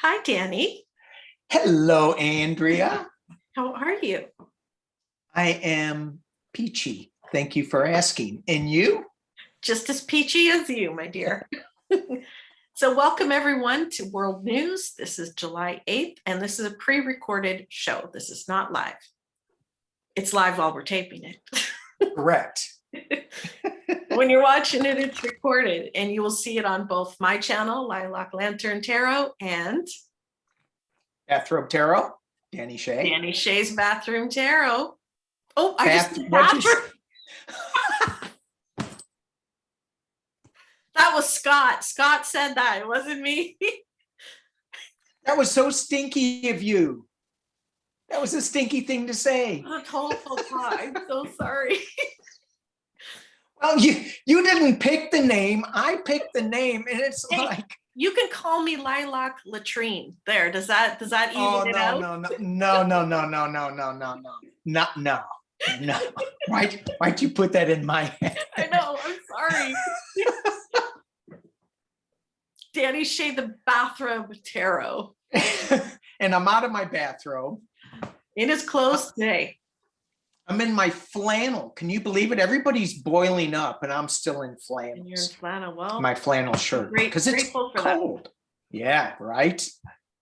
Hi, Danny. Hello, Andrea. How are you? I am peachy. Thank you for asking. And you? Just as peachy as you, my dear. So welcome everyone to World News. This is July 8th, and this is a pre-recorded show. This is not live. It's live while we're taping it. Correct. When you're watching it, it's recorded, and you will see it on both my channel, Lilac Lantern Tarot, and BathRobe Tarot, Danny Shay. Danny Shay's Bathroom Tarot. Oh, I just did What'd you bathroom. That was Scott. Scott said that. It wasn't me. That was so stinky of you. That was a stinky thing to say. A total faux pas. I'm so sorry. Well, you didn't pick the name. I picked the name, and it's Hey, like you can call me Lilac Latrine. There. Does that even it out? No. Why'd you put that in my head? I know. I'm sorry. Danny Shay, the Bathrobe Tarot. And I'm out of my bathrobe. It is closed today. I'm in my flannel. Can you believe it? Everybody's boiling up, and I'm still in flannels. And you're in flannel. Well, my flannel shirt because it's cold. That. Yeah, right.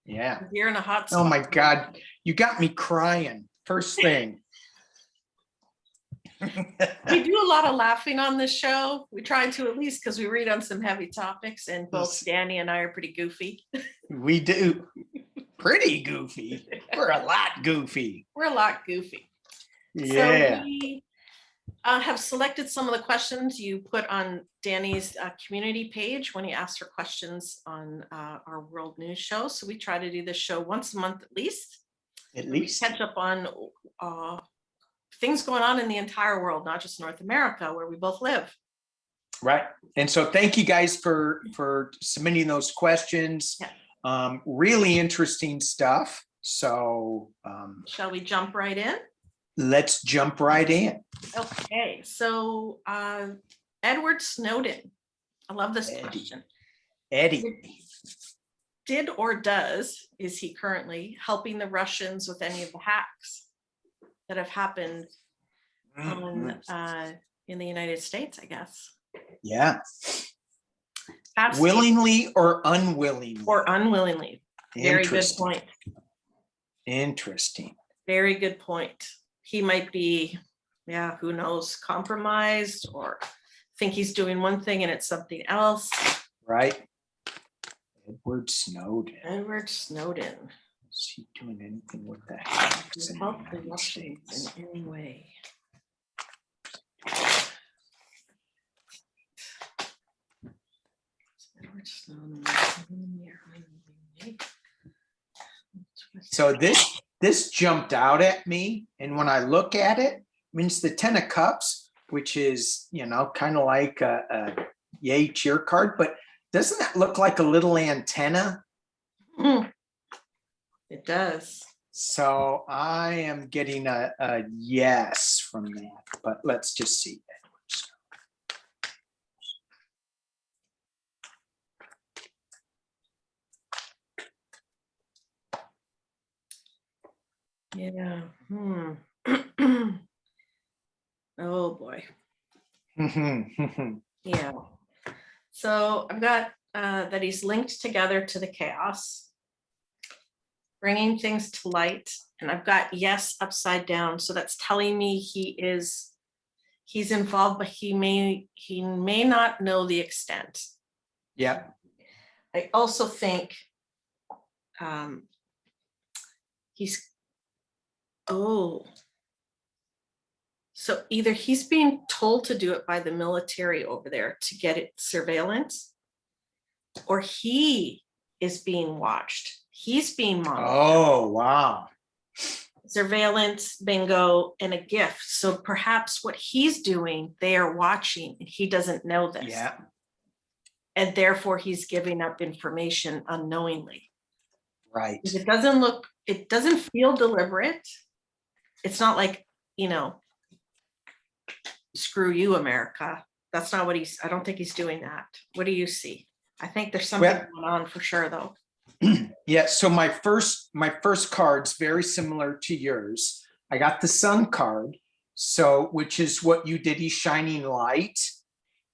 Yeah. You're in a hot spot. Oh my God, you got me crying. First thing. We do a lot of laughing on this show. We try to, at least, because we read on some heavy topics, and both Danny and I are pretty goofy. We do. Pretty goofy. We're a lot goofy. We're a lot goofy. Yeah. So we have selected some of the questions you put on Danny's community page when he asked her questions on our World News show. So we try to do this show once a month at least. At least. Catch up on things going on in the entire world, not just North America, where we both live. Right. And so thank you guys for submitting those questions. Yeah. Really interesting stuff. So shall we jump right in? Let's jump right in. Okay. So Edward Snowden. I love this question. Eddie. Did or is he currently helping the Russians with any of the hacks that have happened in the United States, I guess? Yeah. Willingly or unwillingly? Or unwillingly. Very good point. Interesting. Very good point. He might be, who knows, compromised or think he's doing one thing and it's something else. Right. Edward Snowden. Edward Snowden. Is he doing anything with the hacks? Help the Russians in any way. So this jumped out at me, and when I look at it, means the 10 of Cups, which is, kind of like a yay cheer card, but doesn't that look like a little antenna? It does. So I am getting a yes from that, but let's just see. Yeah. Oh boy. Yeah. So I've got that he's linked together to the chaos, bringing things to light, and I've got yes upside down. So that's telling me he's involved, but he may not know the extent. Yeah. I also think so either he's being told to do it by the military over there to get it surveillance, or he is being watched. He's being monitored. Oh, wow. Surveillance, bingo, and a gift. So perhaps what he's doing, they are watching, and he doesn't know this. Yeah. And therefore he's giving up information unknowingly. Right. It doesn't feel deliberate. It's not like, screw you, America. That's not what I don't think he's doing that. What do you see? I think there's something going on for sure, though. Yeah, so my first card's very similar to yours. I got the sun card, so which is what you did. He's shining light.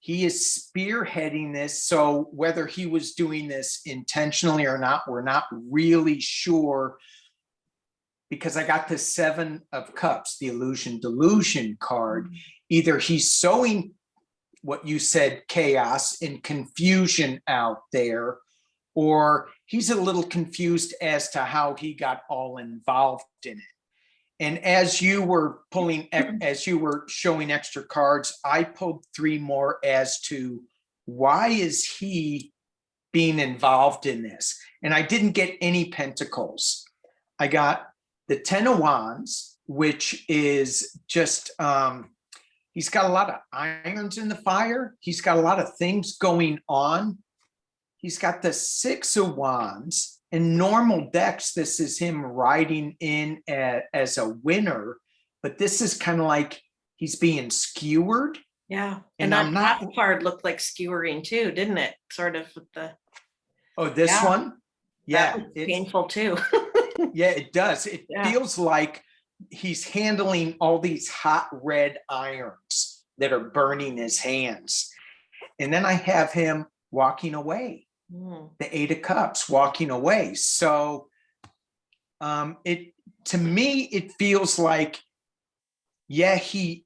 He is spearheading this. So whether he was doing this intentionally or not, we're not really sure, because I got the 7 of Cups, the illusion delusion card. Either he's sowing what you said, chaos and confusion out there, or he's a little confused as to how he got all involved in it. And as you were as you were showing extra cards, I pulled 3 more as to why is he being involved in this? And I didn't get any pentacles. I got the 10 of Wands, which is just, he's got a lot of irons in the fire. He's got a lot of things going on. He's got the 6 of Wands. In normal decks, this is him riding in as a winner, but this is kind of like he's being skewered. Yeah, And and I'm that not- card looked like skewering too, didn't it? Sort of with the, Oh, this Yeah. one? Yeah, that was it's, painful too. yeah, it does. It Yeah. feels like he's handling all these hot red irons that are burning his hands. And then I have him walking away. Mm. The 8 of Cups walking away. So to me, it feels like, yeah, he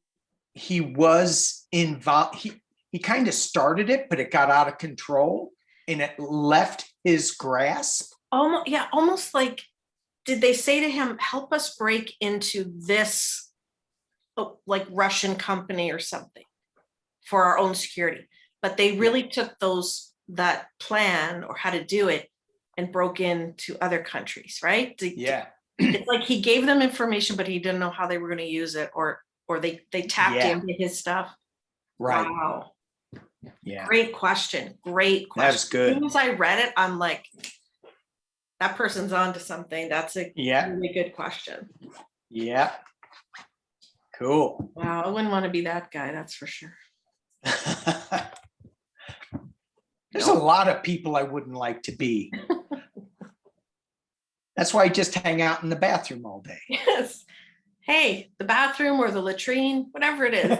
was involved. He kind of started it, but it got out of control and it left his grasp. Almost like, did they say to him, help us break into this like Russian company or something for our own security? But they really took that plan or how to do it and broke into other countries, right? Yeah. It's like he gave them information, but he didn't know how they were going to use it, or they tapped Yeah. into his stuff. Right. Wow. Yeah. Great question. Great question. That's good. As soon as I read it, I'm like, that person's on to something. That's a really good question. Yeah. Cool. Wow, I wouldn't want to be that guy, that's for sure. There's a lot of people I wouldn't like to be. That's why I just hang out in the bathroom all day. Yes. Hey, the bathroom or the latrine, whatever it is.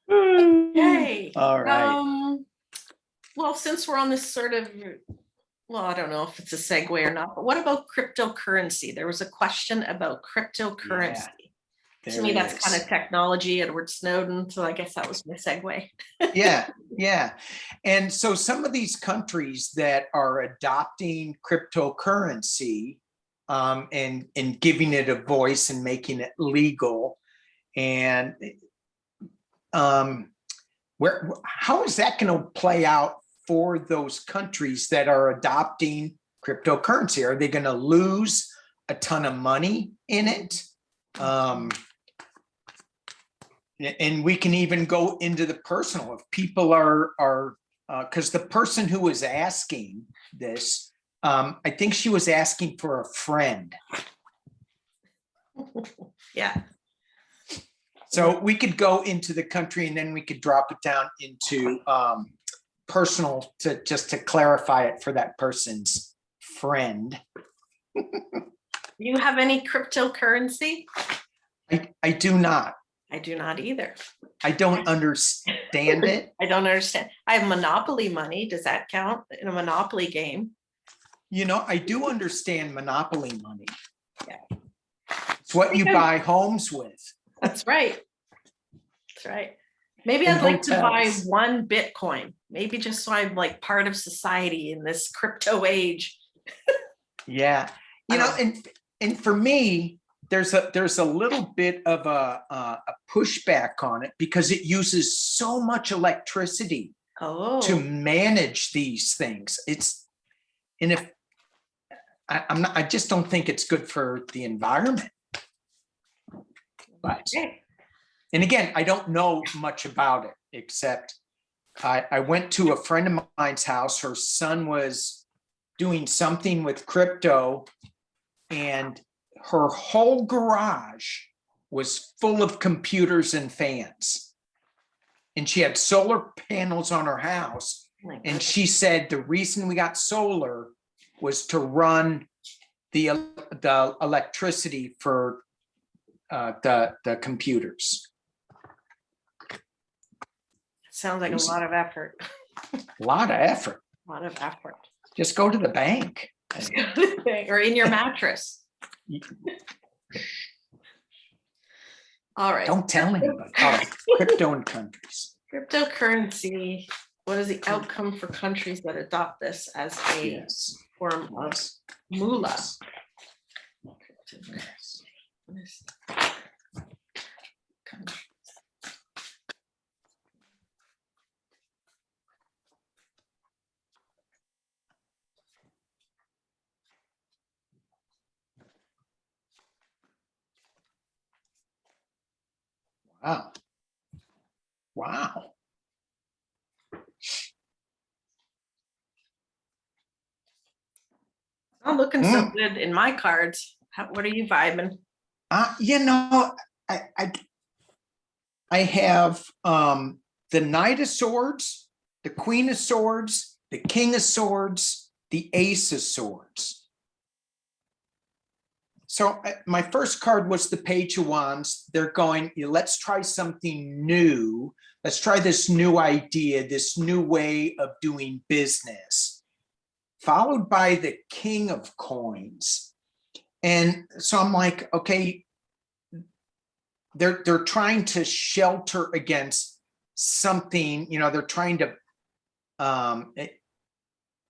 Okay. All right. Well, since we're on this sort of, well, I don't know if it's a segue or not, but what about cryptocurrency? There was a question about cryptocurrency. To me, that's kind of technology, Edward Snowden. So I guess that was my segue. Yeah. And so some of these countries that are adopting cryptocurrency and giving it a voice and making it legal, and how is that going to play out for those countries that are adopting cryptocurrency? Are they going to lose a ton of money in it? And we can even go into the personal. If people are because the person who was asking this, I think she was asking for a friend. Yeah. So we could go into the country and then we could drop it down into personal to just to clarify it for that person's friend. You have any cryptocurrency? I do not. I do not either. I don't understand it. I don't understand. I have Monopoly money. Does that count in a Monopoly game? You know, I do understand Monopoly money. Yeah. It's what you buy homes with. That's right. That's right. Maybe And I'd like to buy hotels. 1 Bitcoin, maybe just so I'm like part of society in this crypto age. Yeah. You know, and for me, there's a little bit of a pushback on it because it uses so much electricity to manage these things. And if I just don't think it's good for the environment. But and again, I don't know much about it except I went to a friend of mine's house. Her son was doing something with crypto, and her whole garage was full of computers and fans. and she had solar panels on her house. My And goodness. she said the reason we got solar was to run the electricity for the computers. Sounds like a lot of effort. A lot of effort. A lot of effort. Just go to the bank. Or in your mattress. All right. Don't tell anybody. All right, crypto and countries. Cryptocurrency, what is the outcome for countries that adopt this as a Yes. form of moolah? Yes. Wow. Wow. Not looking so good in my cards. What are you vibing? You know, I have the Knight of Swords, the Queen of Swords, the King of Swords, the Ace of Swords. So my first card was the Page of Wands. They're going, let's try something new. Let's try this new idea, this new way of doing business. Followed by the King of Coins. And so I'm like, okay, they're trying to shelter against something, they're trying to,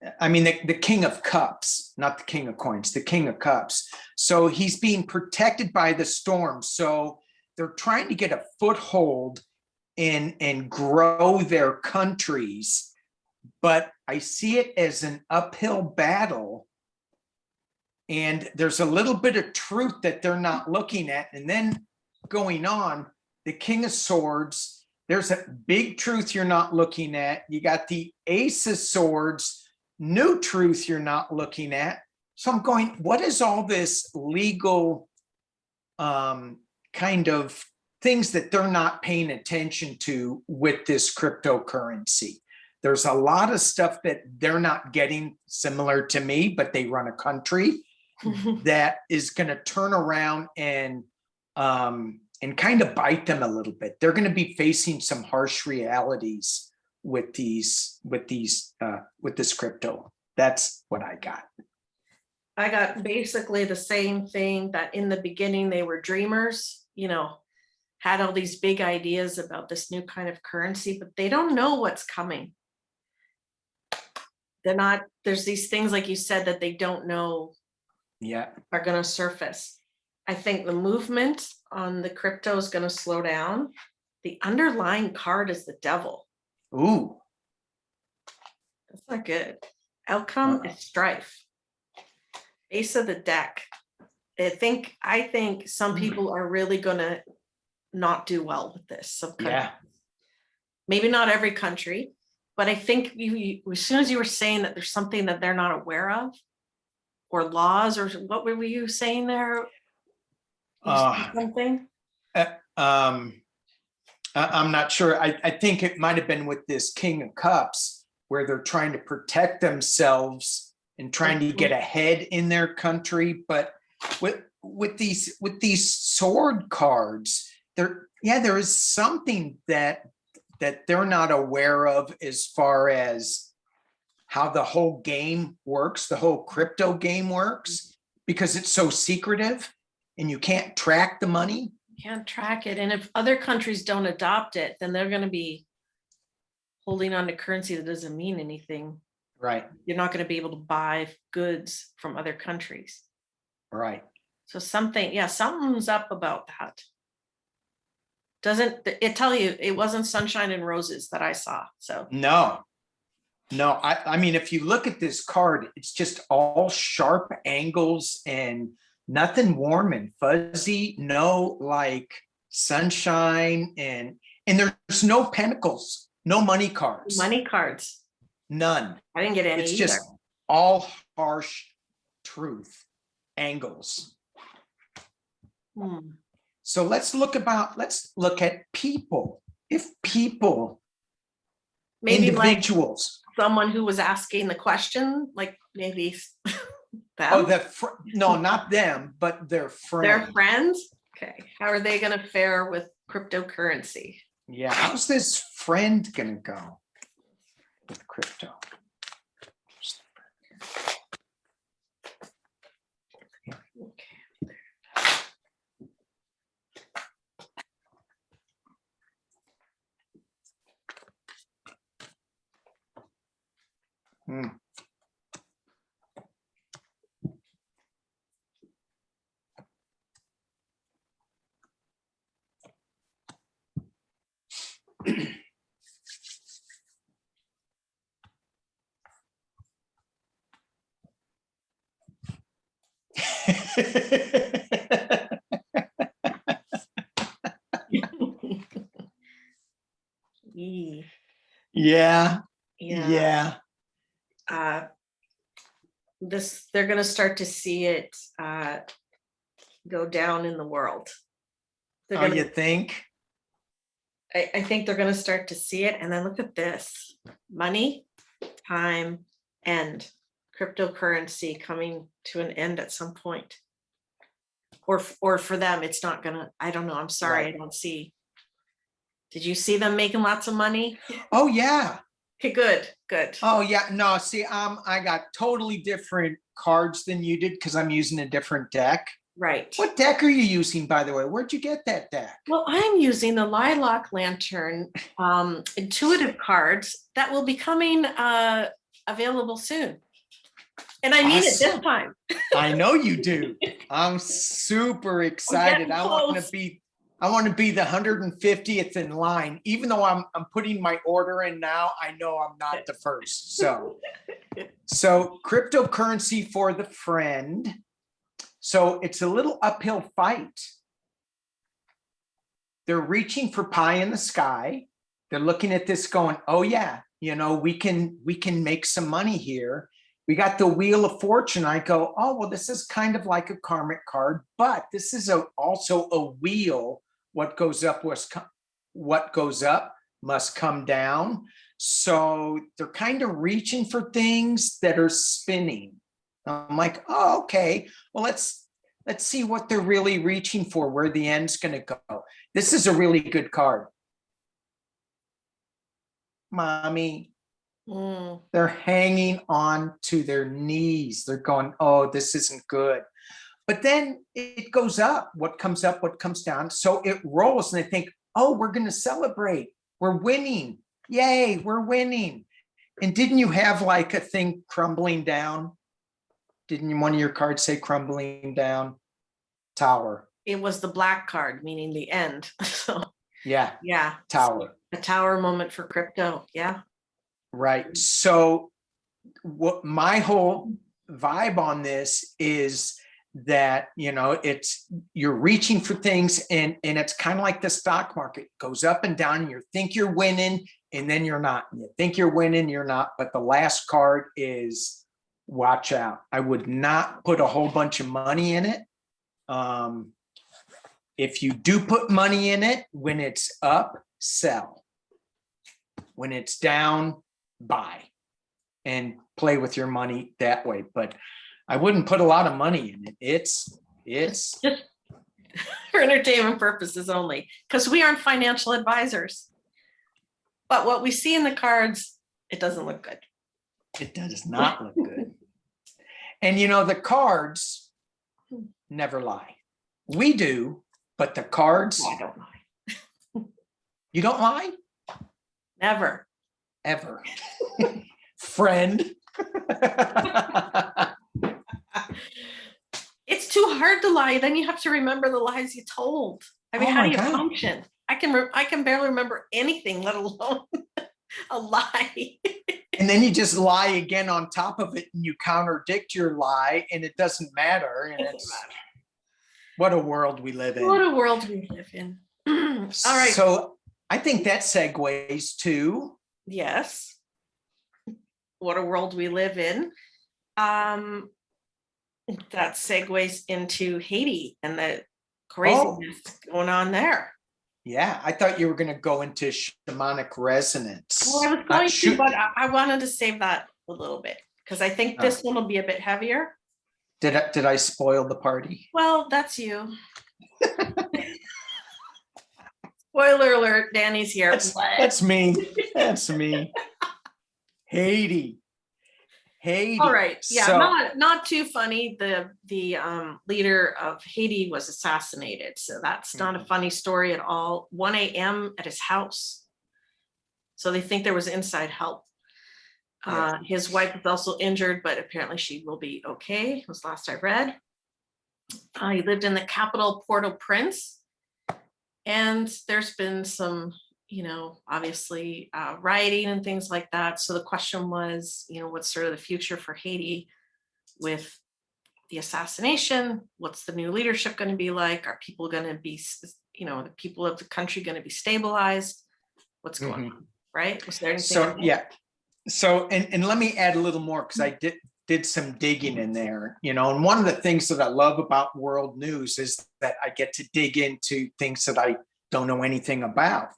the King of Cups, not the King of Coins, the King of Cups. So he's being protected by the storm. So they're trying to get a foothold and grow their countries. But I see it as an uphill battle. And there's a little bit of truth that they're not looking at. And then going on, the King of Swords, there's a big truth you're not looking at. You got the Ace of Swords, new truth you're not looking at. So I'm going, what is all this legal kind of things that they're not paying attention to with this cryptocurrency? There's a lot of stuff that they're not getting, similar to me, but they run a country that is going to turn around and kind of bite them a little bit. They're going to be facing some harsh realities with this crypto. That's what I got. I got basically the same thing, that in the beginning they were dreamers, had all these big ideas about this new kind of currency, but they don't know what's coming. There's these things, like you said, that they don't know are going to surface. I think the movement on the crypto is going to slow down. The underlying card is the devil. Ooh. That's not good. Outcome is strife. Ace of the deck. I think some people are really going to not do well with this. Maybe not every country, but I think as soon as you were saying that there's something that they're not aware of, or laws, or what were you saying there? Something? I'm not sure. I think it might have been with this King of Cups, where they're trying to protect themselves and trying to get ahead in their country. But with these sword cards, there is something that they're not aware of as far as how the whole game works, the whole crypto game works, because it's so secretive and you can't track the money. Can't track it. And if other countries don't adopt it, then they're going to be holding on to currency that doesn't mean anything. Right. You're not going to be able to buy goods from other countries. Right. So something's up about that. Doesn't it tell you it wasn't sunshine and roses that I saw? So no. I mean, if you look at this card, it's just all sharp angles and nothing warm and fuzzy. No, like sunshine and there's no pentacles, no money cards. Money cards. None. I didn't get any. It's just all harsh truth angles. So let's look at people. if people, Maybe like individuals, someone who was asking the question, like maybe oh, them, no, not them, but their their friend. friends. Okay, how are they gonna fare with cryptocurrency? Yeah, how's this friend gonna go with crypto? Okay. Hmm. Yeah. Yeah, Yeah. yeah. They're gonna start to see it go down in the world. They're Oh, you gonna, think? I think they're gonna start to see it, and then look at this: money, time, and cryptocurrency coming to an end at some point. Or for them, it's not gonna, I don't know, I'm sorry, I Right. don't see. Did you see them making lots of money? Oh, yeah. Okay, good. Oh, yeah. No, see, I got totally different cards than you did because I'm using a different deck. Right. What deck are you using, by the way? Where'd you get that deck? Well, I'm using the Lilac Lantern intuitive cards that will be coming available soon. And I mean it this Awesome. time. I know you do. I'm super excited. getting I want close. to be the 150th in line. Even though I'm putting my order in now, I know I'm not the first. So cryptocurrency for the friend. So it's a little uphill fight. They're reaching for pie in the sky. They're looking at this going, oh yeah, we can make some money here. We got the Wheel of Fortune. I go, oh, well, this is kind of like a karmic card, but this is also a wheel. What goes up must come down. So they're kind of reaching for things that are spinning. I'm like, oh, okay. Well, let's see what they're really reaching for, where the end's going to go. This is a really good card. Mommy, they're hanging on to their knees. They're going, oh, this isn't good. But then it goes up. What comes up, what comes down. So it rolls and they think, oh, we're going to celebrate. We're winning. Yay, we're winning. And didn't you have like a thing crumbling down? Didn't one of your cards say crumbling down? Tower. It was the black card, meaning the end. So yeah, tower. A tower moment for crypto. Yeah. Right. So what my whole vibe on this is that, you're reaching for things and it's kind of like the stock market. It goes up and down and you think you're winning and then you're not. You think you're winning, you're not. But the last card is watch out. I would not put a whole bunch of money in it. If you do put money in it, when it's up, sell. When it's down, buy and play with your money that way. But I wouldn't put a lot of money in it. It's just for entertainment purposes only, because we aren't financial advisors. But what we see in the cards, it doesn't look good. It does not look good. And the cards never lie. We do, but the cards. I don't lie. You don't lie? Never. Ever. Friend. It's too hard to lie. Then you have to remember the lies you told. I mean, how do you function? I can barely remember anything, let alone a lie. And then you just lie again on top of it and you contradict your lie and it doesn't matter. And what a world we live in. What a world we live in. All right. So I think that segues to. Yes. What a world we live in. That segues into Haiti and the craziness going on there. Yeah, I thought you were going to go into shamanic resonance. Well, I was going to, but I wanted to save that a little bit because I think this one will be a bit heavier. Did I spoil the party? Well, that's you. Spoiler alert, Danny's here. That's me. That's me. Haiti. All right. Yeah, So, not too funny. The leader of Haiti was assassinated. So that's not a funny story at all. 1 a.m. at his house. So they think there was inside help. His wife was also injured, but apparently she will be okay. Was last I read. He lived in the capital, Port-au-Prince, and there's been some, obviously rioting and things like that. So the question was, what's sort of the future for Haiti with the assassination? What's the new leadership going to be like? Are people going to be, the people of the country going to be stabilized? What's going on, right? Was there anything? So yeah. So and let me add a little more because I did some digging in there, and one of the things that I love about world news is that I get to dig into things that I don't know anything about.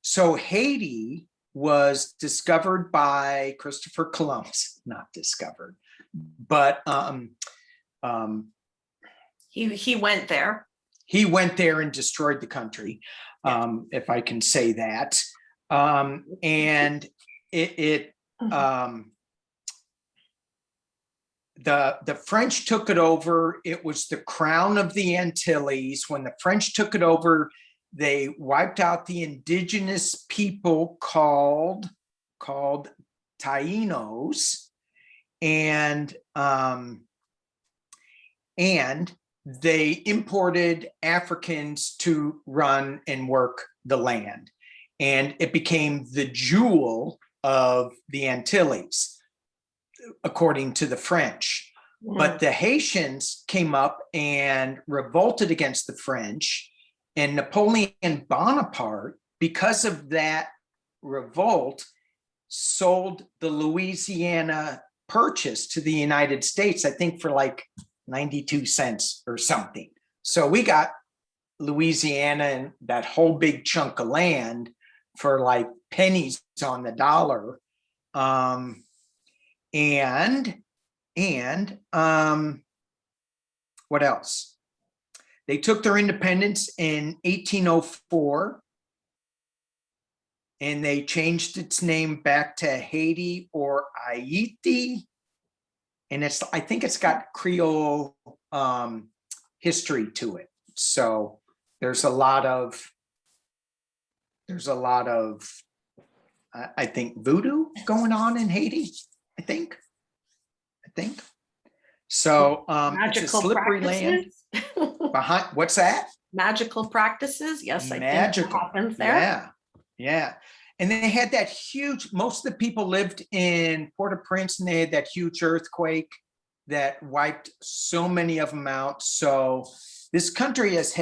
So Haiti was discovered by Christopher Columbus, not discovered, but he went there. He went there and destroyed the country, if I can say that. And the French took it over. It was the crown of the Antilles. When the French took it over, they wiped out the indigenous people called Taínos, and they imported Africans to run and work the land, and it became the jewel of the Antilles, according to the French. But the Haitians came up and revolted against the French, and Napoleon Bonaparte, because of that revolt, sold the Louisiana Purchase to the United States, I think for like 92 cents or something. So we got Louisiana and that whole big chunk of land for like pennies on the dollar. And what else? They took their independence in 1804, and they changed its name back to Haiti or Haiti. And I think it's got Creole history to it. So there's a lot of I think voodoo going on in Haiti. I think. So it's a slippery land. Behind what's that? Magical practices. Yes, I Magical. think that happens there. Yeah. And they had that huge, most of the people lived in Port-au-Prince, and they had that huge earthquake that wiped so many of them out. So this country is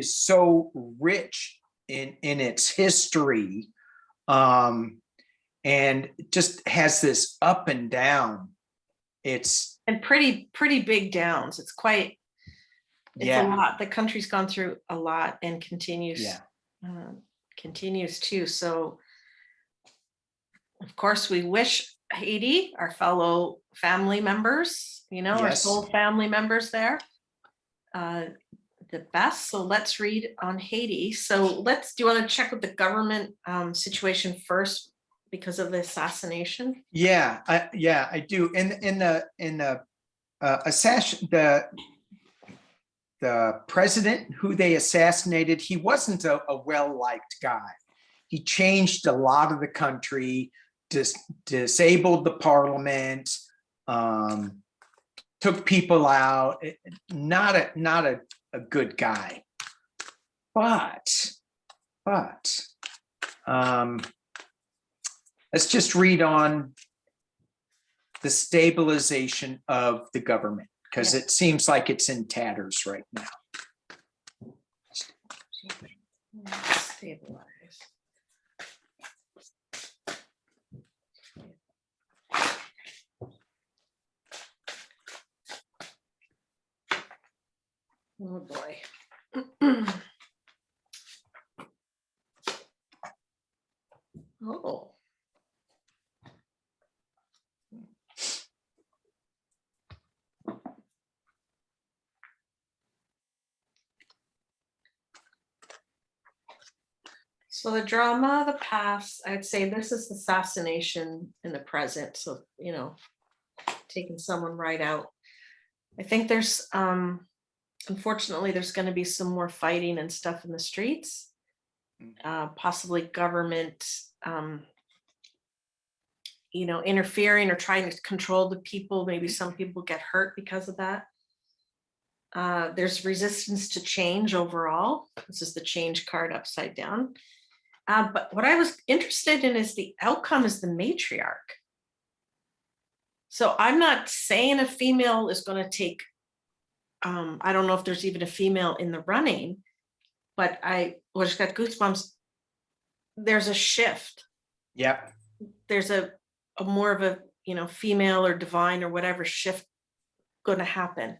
so rich in its history, and just has this up and down. And pretty big downs. It's a lot. The country's gone through a lot and continues to. So of course we wish Haiti, our fellow family members, our soul family members there, the best. So let's read on Haiti. So do you want to check with the government situation first because of the assassination? Yeah, I do. In the assassin, the president who they assassinated, he wasn't a well-liked guy. He changed a lot of the country, disabled the parliament, took people out. Not a good guy. But let's just read on the stabilization of the government, because it seems like it's in tatters right now. Stabilize. Oh boy. Oh. So the drama of the past, I'd say this is assassination in the present. So, you know, taking someone right out. I think there's, unfortunately, there's going to be some more fighting and stuff in the streets, possibly government, you know, interfering or trying to control the people. Maybe some people get hurt because of that. There's resistance to change overall. This is the change card upside down. But what I was interested in is the outcome is the matriarch. So I'm not saying a female is going to take, I don't know if there's even a female in the running, but I just got goosebumps. There's a shift. Yep. There's a more of a, you know, female or divine or whatever shift going to happen.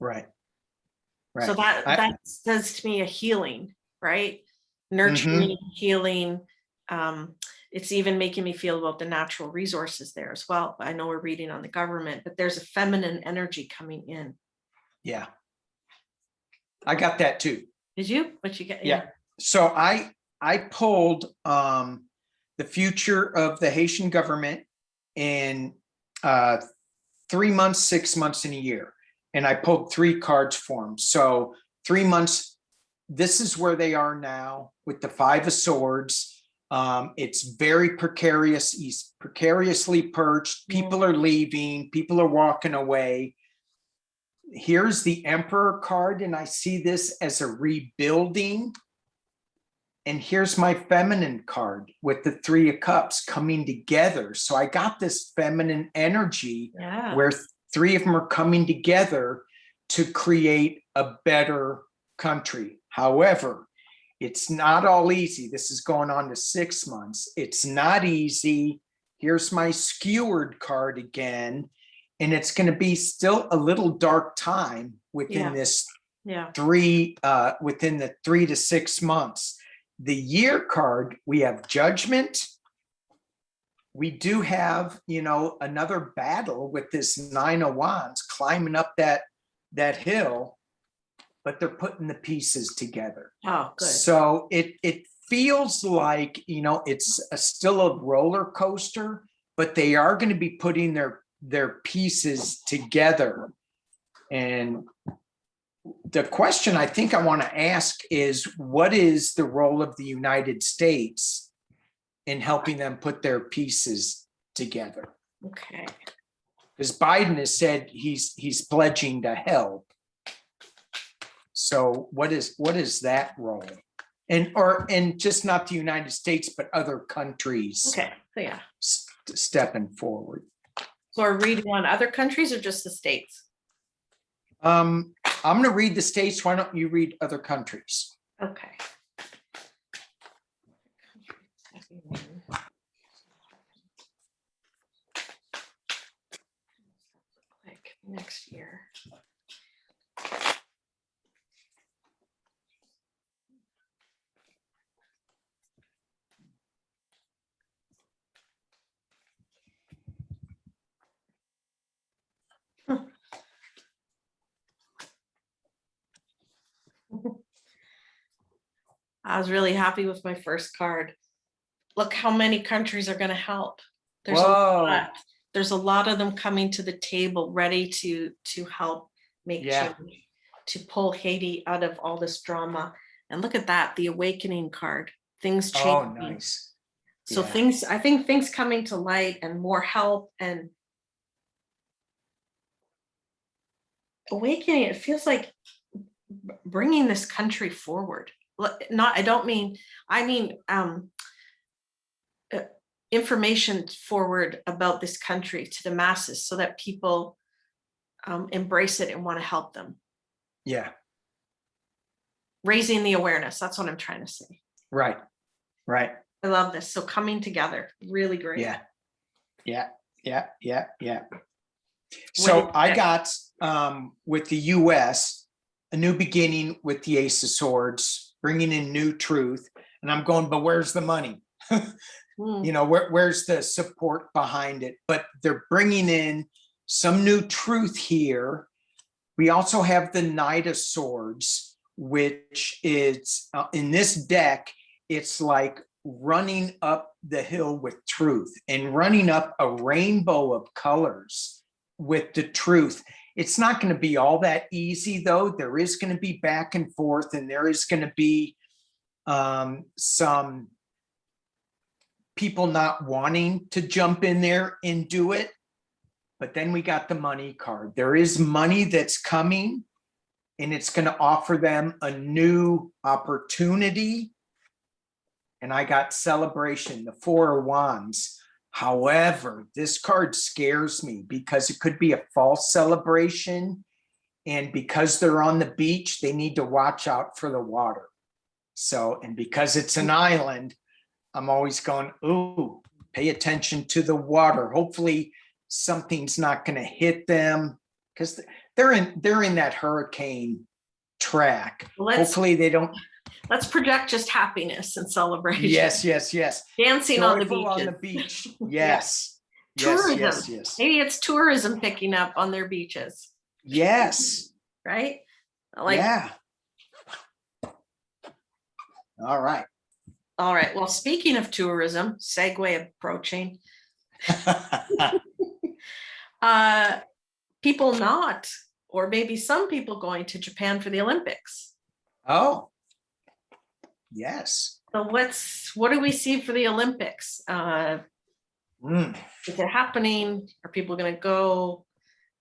Right. Right. So that says to me a healing, right? Nurturing, healing. It's even making me feel about the natural resources there as well. I know we're reading on the government, but there's a feminine energy coming in. Yeah. I got that too. Did you? What you get? Yeah. So I pulled the future of the Haitian government in 3 months, 6 months, and a year. And I pulled 3 cards for them. So 3 months, this is where they are now with the 5 of Swords. It's very precarious. He's precariously perched. People are leaving. People are walking away. Here's the Emperor card, and I see this as a rebuilding. And here's my feminine card with the 3 of Cups coming together. So I got this feminine energy where 3 of them are coming together to create a better country. However, it's not all easy. This is going on to 6 months. It's not easy. Here's my skewered card again. And it's going to be still a little dark time within this within the 3 to 6 months. The year card, we have Judgment. We do have, you know, another battle with this 9 of Wands climbing up that hill, but they're putting the pieces together. Oh, good. So it feels like, you know, it's still a roller coaster, but they are going to be putting their pieces together. And the question I think I want to ask is, what is the role of the United States in helping them put their pieces together? Okay. Because Biden has said he's pledging to help. So what is that role? And just not the United States, but other countries. Okay. So yeah. Stepping forward. So are we reading on other countries or just the states? I'm going to read the states. Why don't you read other countries? Okay. Like next year. I was really happy with my first card. Look how many countries are going to help. There's a lot. There's a lot of them coming to the table ready to help make change, to pull Haiti out of all this drama. And look at that, the awakening card. Things change. Oh, nice. So I think things coming to light and more help and awakening. It feels like bringing this country forward. I mean information forward about this country to the masses so that people embrace it and want to help them. Yeah. Raising the awareness. That's what I'm trying to say. Right. Right. I love this. So coming together, really great. Yeah. So I got with the US, a new beginning with the Ace of Swords, bringing in new truth. And I'm going, but where's the money? Hmm. You know, where's the support behind it? But they're bringing in some new truth here. We also have the Knight of Swords, which is in this deck, it's like running up the hill with truth and running up a rainbow of colors with the truth. It's not going to be all that easy, though. There is going to be back and forth, and there is going to be some people not wanting to jump in there and do it. But then we got the money card. There is money that's coming, and it's going to offer them a new opportunity. And I got celebration, the Four of Wands. However, this card scares me because it could be a false celebration. And because they're on the beach, they need to watch out for the water. So, and because it's an island, I'm always going, ooh, pay attention to the water. Hopefully something's not going to hit them because they're in that hurricane track. Hopefully they don't. Let's project just happiness and celebration. Yes. Dancing on the Joyful beaches. on the beach. Yes. Tourism. Yes. Maybe it's tourism picking up on their beaches. Yes. Right? Like, yeah. All right. Well, speaking of tourism, segue approaching. People not, or maybe some people going to Japan for the Olympics. Oh, yes. So what do we see for the Olympics? Is it happening? Are people going to go?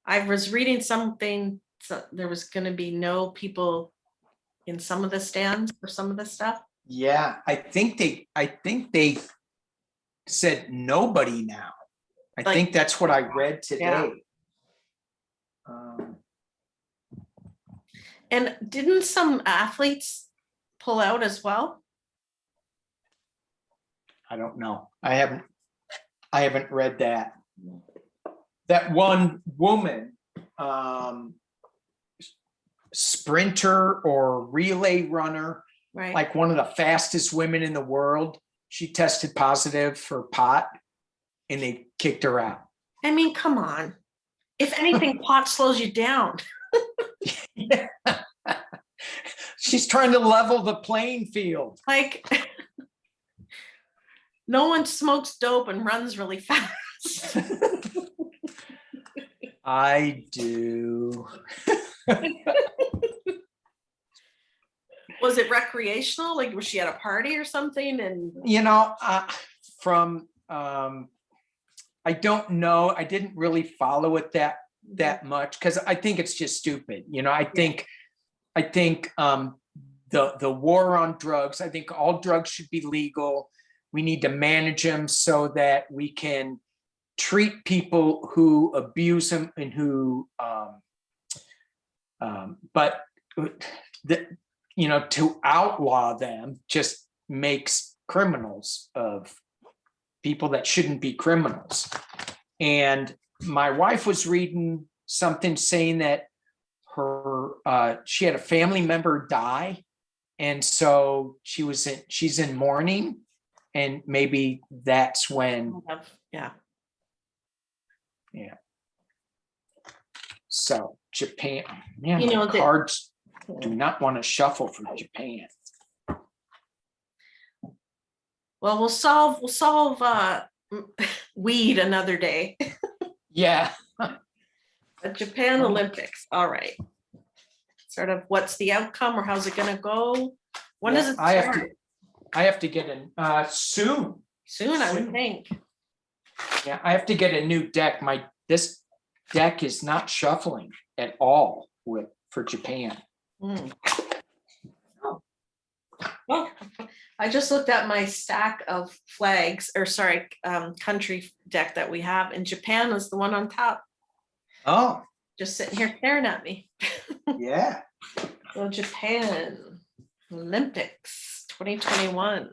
I was reading something, so there was going to be no people in some of the stands for some of the stuff. Yeah, I think they said nobody now. I think that's what I read today. Yeah. And didn't some athletes pull out as well? I don't know. I haven't read that. That one woman, sprinter or relay runner, Right. like one of the fastest women in the world, she tested positive for pot and they kicked her out. I mean, come on. If anything, pot slows you down. Yeah. She's trying to level the playing field. Like, no one smokes dope and runs really fast. I do. Was it recreational? Like, was she at a party or something? And I don't know. I didn't really follow it that much because I think it's just stupid. I think the war on drugs, I think all drugs should be legal. We need to manage them so that we can treat people who abuse them and who but to outlaw them just makes criminals of people that shouldn't be criminals. And my wife was reading something saying that she had a family member die, and so she's in mourning, and maybe that's when yeah. So Japan, The cards do not want to shuffle for Japan. Well, we'll solve weed another day. Yeah. The Japan Olympics. All right. Sort of what's the outcome or how's it going to go? When does it start? I have to get in soon. Soon, I would think. Yeah, I have to get a new deck. This deck is not shuffling at all for Japan. Oh. Well, I just looked at my stack of flags, country deck that we have, and Japan is the one on top. Oh. Just sitting here staring at me. Yeah. So Japan Olympics 2021.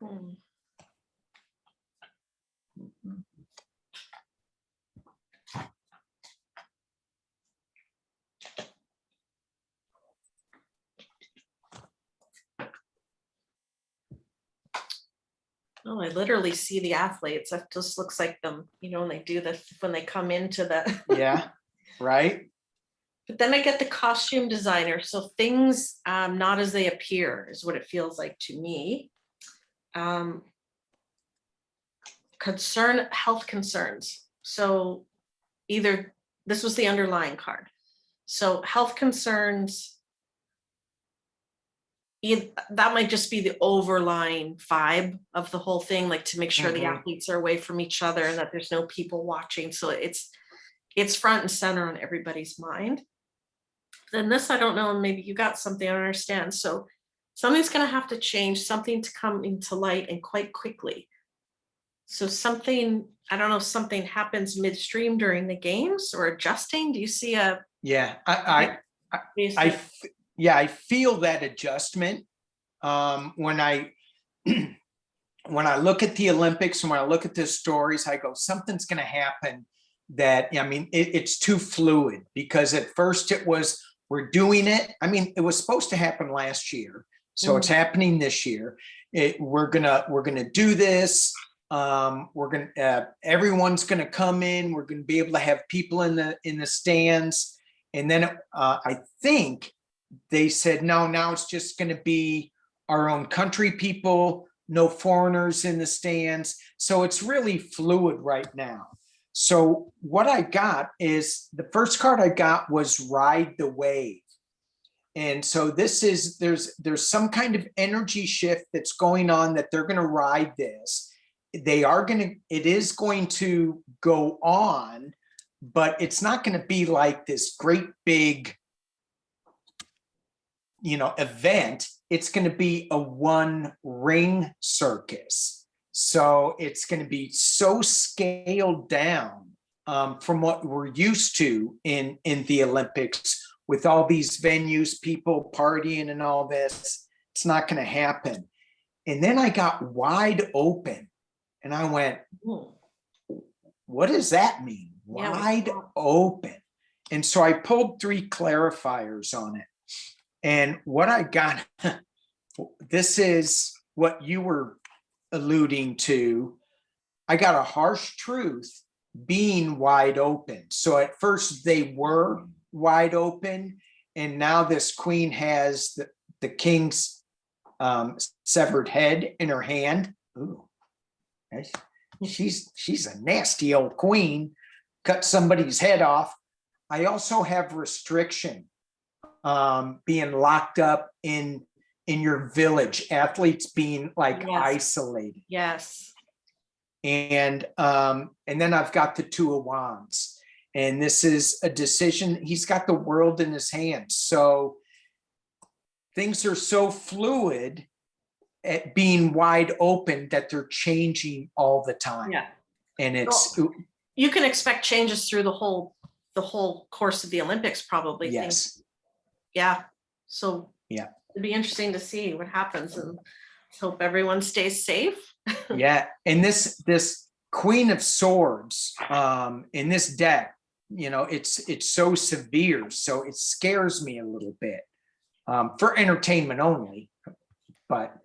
Hmm. Oh, I literally see the athletes. That just looks like them, when they do this, when they come into the. Yeah, right. But then I get the costume designer. So things not as they appear is what it feels like to me. Health concerns. So either this was the underlying card. So health concerns, that might just be the overlying vibe of the whole thing, like to make sure the athletes are away from each other and that there's no people watching. So it's front and center on everybody's mind. Then this, I don't know, and maybe you got something, I don't understand. So something's going to have to change, something to come into light and quite quickly. So something, I don't know if something happens midstream during the games or adjusting. Do you see a? Yeah, I feel that adjustment. When I look at the Olympics and when I look at the stories, I go, something's going to happen that, I mean, it's too fluid, because at first it was, we're doing it. I mean, it was supposed to happen last year. So it's happening this year. We're gonna do this. Everyone's gonna come in. We're gonna be able to have people in the stands. And then I think they said, no, now it's just gonna be our own country people, no foreigners in the stands. So it's really fluid right now. So what I got is, the first card I got was Ride the Wave. And so this is, there's some kind of energy shift that's going on, that they're going to ride this. It is going to go on, but it's not going to be like this great big, event. It's going to be a one ring circus. So it's going to be so scaled down from what we're used to in the Olympics, with all these venues, people partying and all this. It's not going to happen. And then I got Wide Open, and I went, what does that mean? Wide open. And so I pulled 3 clarifiers on it. And what I got, this is what you were alluding to. I got a harsh truth, being wide open. So at first they were wide open, and now this queen has the king's severed head in her hand. Ooh, she's a nasty old queen. Cut somebody's head off. I also have restriction, being locked up in your village, athletes being like isolated. Yes. And then I've got the 2 of Wands, and this is a decision. He's got the world in his hands. So things are so fluid at being wide open that they're changing all the time. Yeah. And it's, you can expect changes through the whole course of the Olympics, probably. yes. Yeah. So yeah, it'd be interesting to see what happens, and hope everyone stays safe. Yeah. And this Queen of Swords in this deck, it's so severe. So it scares me a little bit, for entertainment only. But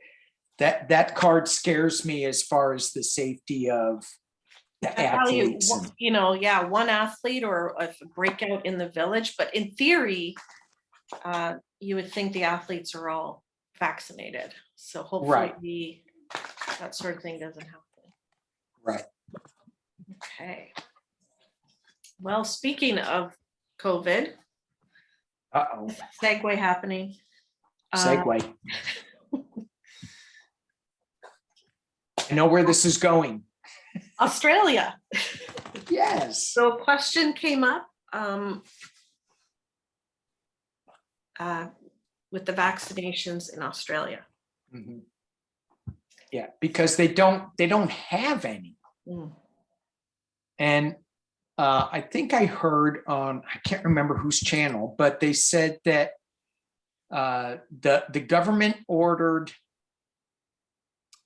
that card scares me as far as the safety of the athletes. One athlete or a breakout in the village, but in theory, you would think the athletes are all vaccinated. So hopefully that sort of thing doesn't happen. Right. Okay. Well, speaking of COVID, segue happening. Segue. I know where this is going. Australia. Yes. So a question came up with the vaccinations in Australia. Mm-hmm. Yeah, because they don't have any. And I think I heard on, I can't remember whose channel, but they said that the government ordered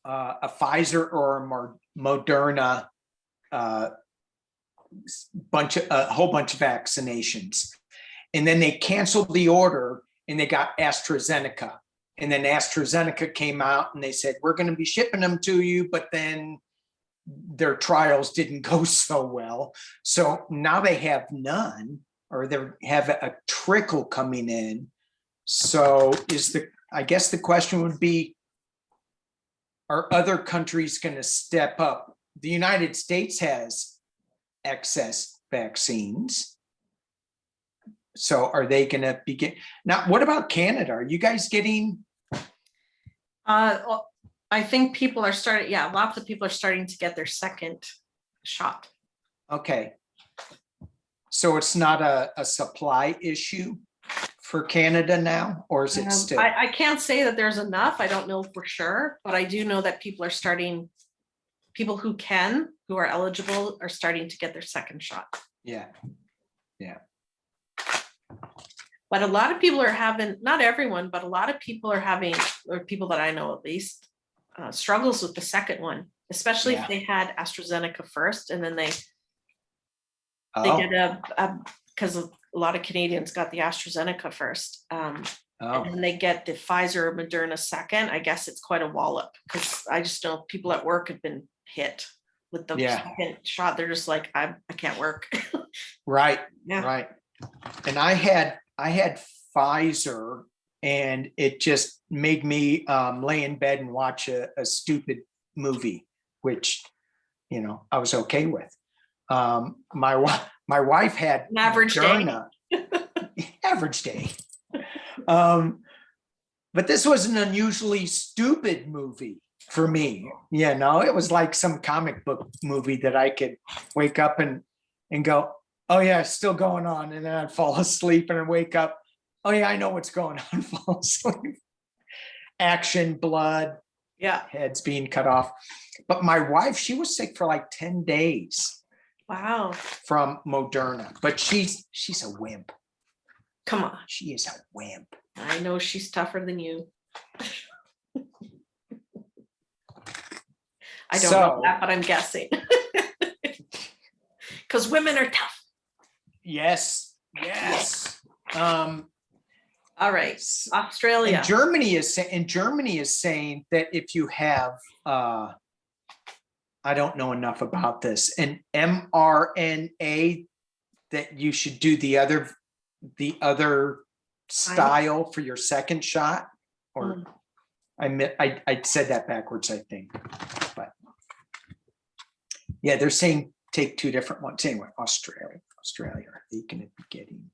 a Pfizer or a Moderna a whole bunch of vaccinations. And then they canceled the order and they got AstraZeneca. And then AstraZeneca came out and they said, we're going to be shipping them to you, but then their trials didn't go so well. So now they have none, or they have a trickle coming in. So I guess the question would be, are other countries going to step up? The United States has excess vaccines. So are they going to begin? Now, what about Canada? Are you guys getting? I think people are starting, yeah, lots of people are starting to get their second shot. Okay. So it's not a supply issue for Canada now, or is it still? I can't say that there's enough. I don't know for sure, but I do know that people who are eligible are starting to get their second shot. Yeah. Yeah. But a lot of people are having, not everyone, but a lot of people are having, or people that I know at least, struggles with the second one, especially if they had AstraZeneca first and then they get because a lot of Canadians got the AstraZeneca first. And then they get the Pfizer or Moderna second. I guess it's quite a wallop because I just know people at work have been hit with the second shot. They're just like, I can't work. Right. Yeah. Right. And I had Pfizer, and it just made me lay in bed and watch a stupid movie, which, I was okay with. My wife had An average Moderna, average day. But this was an unusually stupid movie for me. It was like some comic book movie that I could wake up and go, oh yeah, it's still going on. And then I'd fall asleep and I'd wake up. Oh yeah, I know what's going on. Fall asleep. Action, blood, heads being cut off. But my wife, she was sick for like 10 days. Wow. From Moderna. But she's a wimp. Come on. She is a wimp. I know she's tougher than you. I don't know that, but I'm guessing. Because women are tough. Yes. All right, Australia. And Germany is saying that if you have, I don't know enough about this, an mRNA, that you should do the other style for your second shot. Or I said that backwards, I think. But yeah, they're saying take two different ones. Anyway, Australia, are they going to be getting?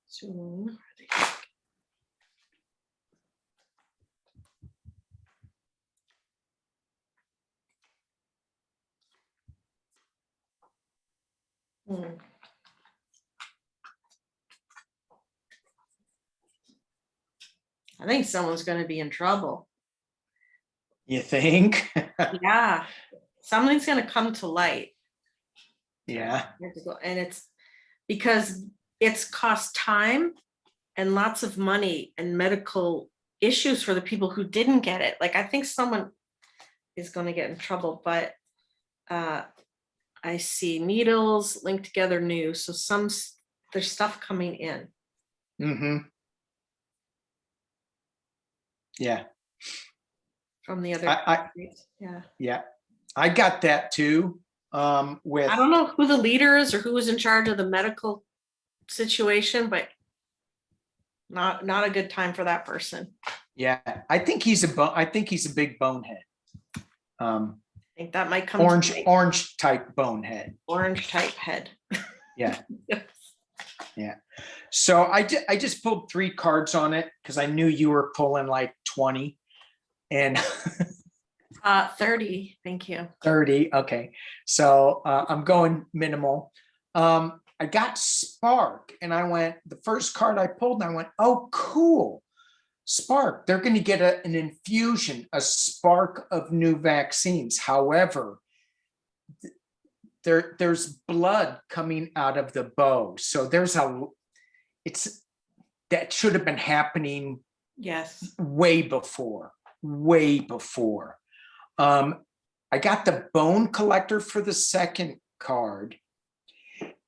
Soon. I think someone's going to be in trouble. You think? Yeah, something's going to come to light. Yeah. And it's because it's cost time and lots of money and medical issues for the people who didn't get it. Like, I think someone is going to get in trouble, but I see needles linked together new. So there's stuff coming in. Mm-hmm. Yeah. From the other. Yeah. I got that too. With, I don't know who the leader is or who was in charge of the medical situation, but not a good time for that person. Yeah, I think he's a big bonehead. I think that might come orange type bonehead. Orange type head. Yeah. Yeah. So I just pulled 3 cards on it because I knew you were pulling like 20 and 30. Thank you. 30. Okay. So I'm going minimal. I got Spark and I went, the first card I pulled and I went, oh, cool. spark. They're going to get an infusion, a spark of new vaccines. However, there's blood coming out of the bow. So that should have been happening Yes. way before. I got the bone collector for the second card.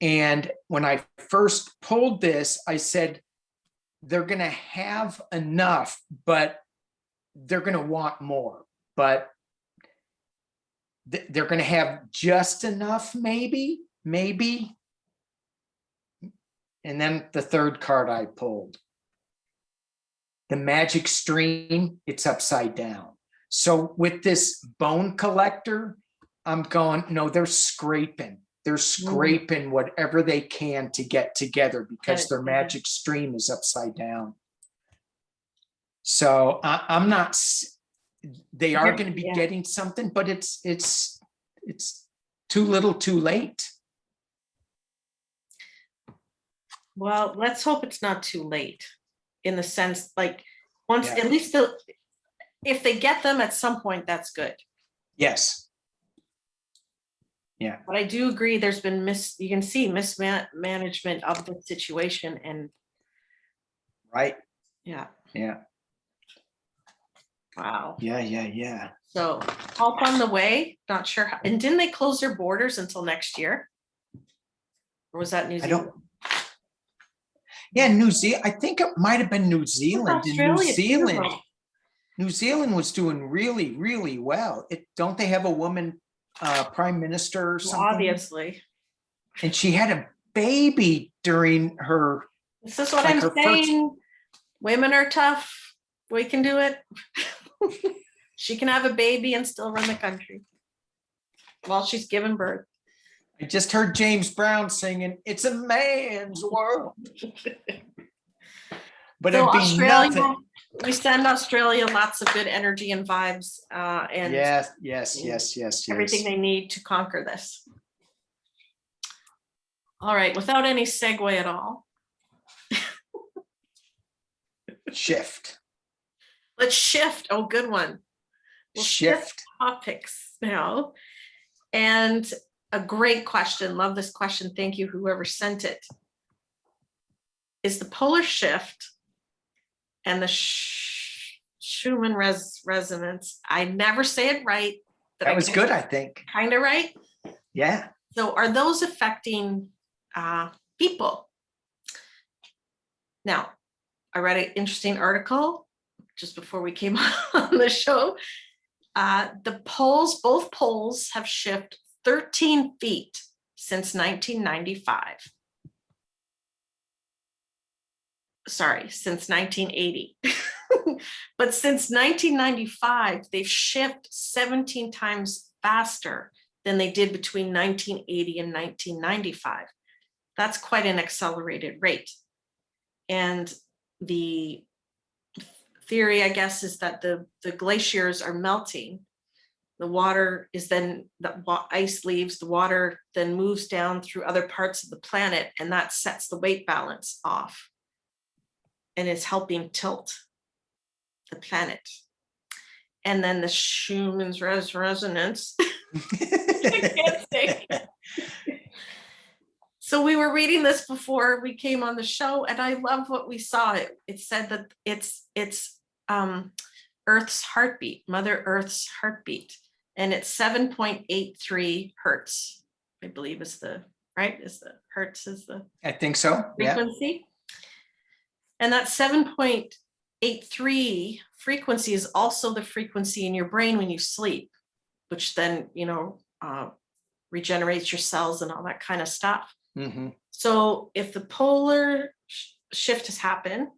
And when I first pulled this, I said, they're going to have enough, but they're going to want more. But they're going to have just enough, maybe. And then the third card I pulled, the magic stream, it's upside down. So with this bone collector, I'm going, no, they're scraping. They're scraping whatever they can to get together because their magic stream is upside down. So I'm not, they are going to be getting something, but it's too little too late. Well, let's hope it's not too late, in the sense, like, once, Yeah. at least if they get them at some point, that's good. Yes. Yeah. But I do agree, there's been you can see mismanagement of the situation, and Right. yeah. Wow. Yeah. So help on the way, not sure how, and didn't they close their borders until next year? Or was that New Zealand? Yeah, New Zealand. I think it might have been New Zealand. New Zealand was doing really, really well. Don't they have a woman prime minister or something? Obviously. And she had a baby during her. This is what I'm saying. Women are tough. We can do it. She can have a baby and still run the country while she's giving birth. I just heard James Brown singing, "It's a man's world." But so it'd be Australia, nothing. We send Australia lots of good energy and vibes, and yes. everything they need to conquer this. All right, without any segue at all. Shift. Let's shift. Oh, good one. We'll shift topics now. And a great question. Love this question. Thank you, whoever sent it. Is the polar shift and the Schumann resonance, I never say it right. That was good, I think. Kind of right? Yeah. So are those affecting people? Now, I read an interesting article just before we came on the show. The poles, both poles have shifted 13 feet since 1995. Sorry, since 1980. But since 1995, they've shifted 17 times faster than they did between 1980 and 1995. That's quite an accelerated rate. And the theory, I guess, is that the glaciers are melting. The water is then, the ice leaves, the water then moves down through other parts of the planet, and that sets the weight balance off and is helping tilt the planet. And then the Schumann's resonance. I can't say. So we were reading this before we came on the show, and I love what we saw. It said that it's Earth's heartbeat, Mother Earth's heartbeat, and it's 7.83 hertz. I believe is the right. Is the hertz is the I think so. frequency, and that 7.83 frequency is also the frequency in your brain when you sleep, which then regenerates your cells and all that kind of stuff. Mm-hmm. So if the polar shift has happened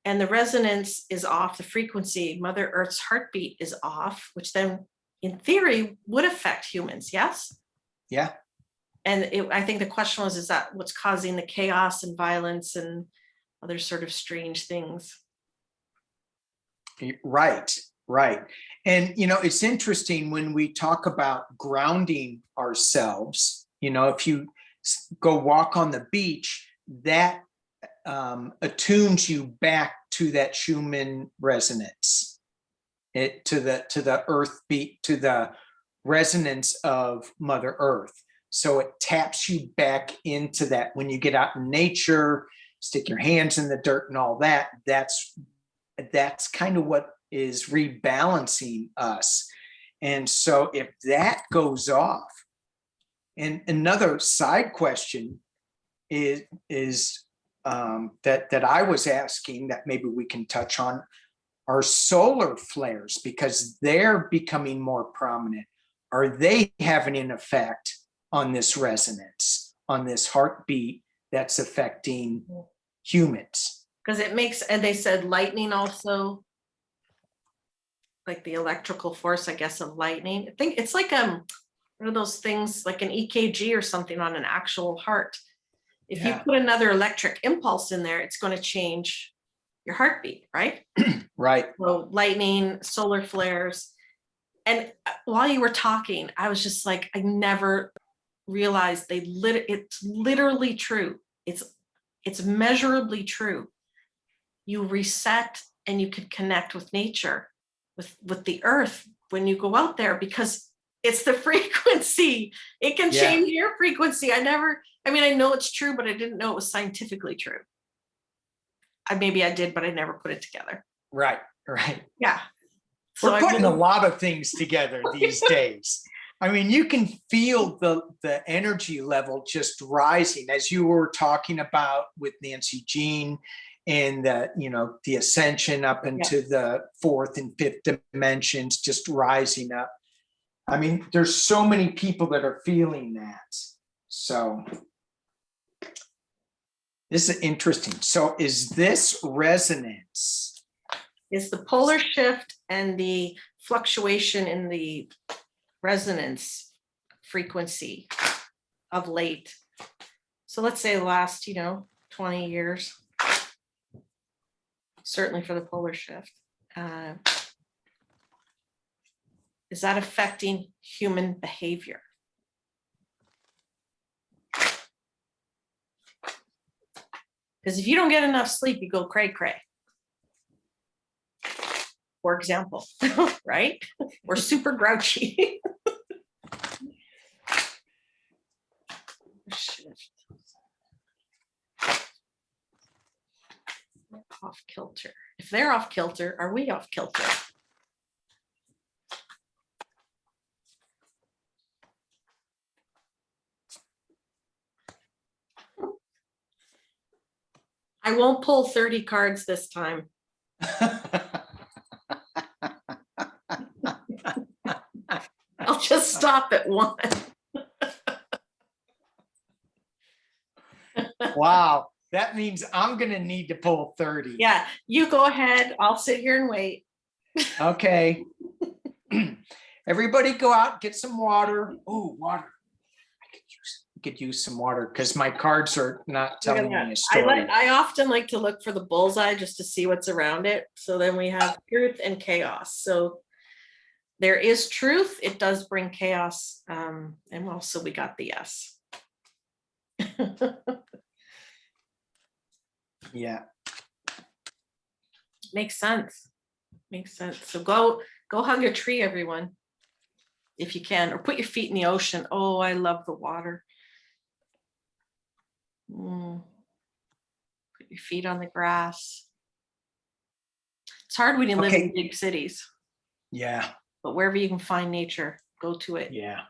and the resonance is off, the frequency, Mother Earth's heartbeat is off, which then in theory would affect humans, yes? Yeah. And I think the question was, is that what's causing the chaos and violence and other sort of strange things? Right. And, it's interesting when we talk about grounding ourselves, if you go walk on the beach, that attunes you back to that Schumann resonance, to the earth beat, to the resonance of Mother Earth. So it taps you back into that. When you get out in nature, stick your hands in the dirt and all that, that's kind of what is rebalancing us. And so if that goes off, and another side question is that I was asking, that maybe we can touch on, are solar flares, because they're becoming more prominent. Are they having an effect on this resonance, on this heartbeat that's affecting humans? Because it makes, and they said lightning also, like the electrical force, I guess, of lightning. I think it's like one of those things like an EKG or something on an actual heart. If you put another electric impulse in there, it's going to change your heartbeat, right? Right. So lightning, solar flares. And while you were talking, I was just like, I never realized it's literally true. It's measurably true. You reset and you can connect with nature, with the earth when you go out there, because it's the frequency. It can change your frequency. I know it's true, but I didn't know it was scientifically true. Maybe I did, but I never put it together. Right. Yeah. We're putting a lot of things together these days. I mean, you can feel the energy level just rising, as you were talking about with Nancy Jean, and the ascension up into the fourth and fifth dimensions, just rising up. I mean, there's so many people that are feeling that. So this is interesting. So is this resonance? Is the polar shift and the fluctuation in the resonance frequency of late. So let's say the last, 20 years, certainly for the polar shift. Is that affecting human behavior? Because if you don't get enough sleep, you go cray cray. For example, right? We're super grouchy. Shift. Off kilter. If they're off kilter, are we off kilter? I won't pull 30 cards this time. I'll just stop at one. Wow, that means I'm going to need to pull 30. Yeah, you go ahead. I'll sit here and wait. Okay. Everybody go out, get some water. Oh, water. I could use some water because my cards are not telling me a story. I often like to look for the bullseye just to see what's around it. So then we have truth and chaos. So there is truth. It does bring chaos. And also we got the yes. Yeah. Makes sense. So go hug a tree, everyone, if you can, or put your feet in the ocean. Oh, I love the water. Put your feet on the grass. It's hard when you live in big cities. Yeah. But wherever you can find nature, go to it. Yeah.